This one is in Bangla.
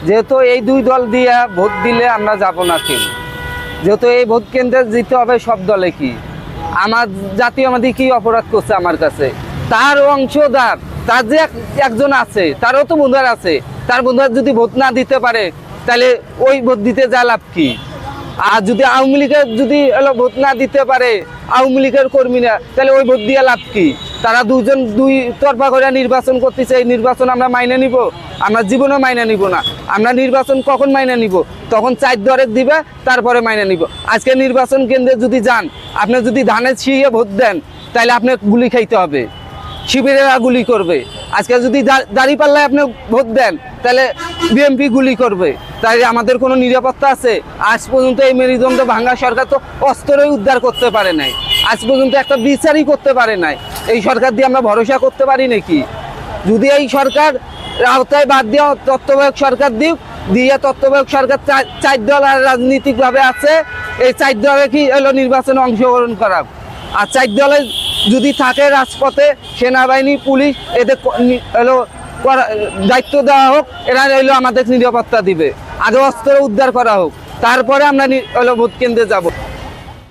যেহেতু এই দুই দল দিয়ে ভোট দিলে আমরা যাব না কেউ, যেহেতু এই ভোট কেন্দ্রে জিততে হবে সব দলে। কি আমার জাতীয়বাদী কি অপরাধ করছে আমার কাছে? তার অংশদার, তার যে একজন আছে, তারও তো বন্ধুরা আছে, তার বন্ধুরা যদি ভোট না দিতে পারে তাহলে ওই ভোট দিতে যা লাভ কি? আর যদি আওয়ামী লীগের যদি ভোট না দিতে পারে আওয়ামী লীগের কর্মীরা, তাহলে ওই ভোট দিয়ে লাভ কি? তারা দুজন দুই তরফা করে নির্বাচন করতেছে, এই নির্বাচন আমরা মাইনে নিব? আমরা জীবনে মাইনে নিব না। আমরা নির্বাচন কখন মাইনে নিব? তখন 4 দরেক দিবে, তারপরে মাইনে নিব। আজকে নির্বাচন কেন্দ্রে যদি যান, আপনি যদি ধানের ছিঁড়ে ভোট দেন তাহলে আপনি গুলি খাইতে হবে, শিবিরেরা গুলি করবে। আজকে যদি দাঁড়িপাল্লায় আপনি ভোট দেন তাহলে বিএনপি গুলি করবে। তাই আমাদের কোনো নিরাপত্তা আছে? আজ পর্যন্ত এই মেরুদণ্ড ভাঙ্গা সরকার তো অস্ত্রই উদ্ধার করতে পারে নাই, আজ পর্যন্ত একটা বিচারই করতে পারে নাই। এই সরকার দিয়ে আমরা ভরসা করতে পারি নাকি? যদি এই সরকার আওতায় বাদ দিয়ে তত্ত্বাবধায়ক সরকার দিয়ে তত্ত্বাবধায়ক সরকার 4 দল আর রাজনীতিকভাবে আছে, এই 4 দলে কি নির্বাচনে অংশগ্রহণ করা? আর 4 দলে যদি থাকে রাজপথে সেনাবাহিনী, পুলিশ, এদের দায়িত্ব দেওয়া হোক, এরা আমাদের নিরাপত্তা দিবে। আগে অস্ত্র উদ্ধার করা হোক, তারপরে আমরা ভোট কেন্দ্রে যাব।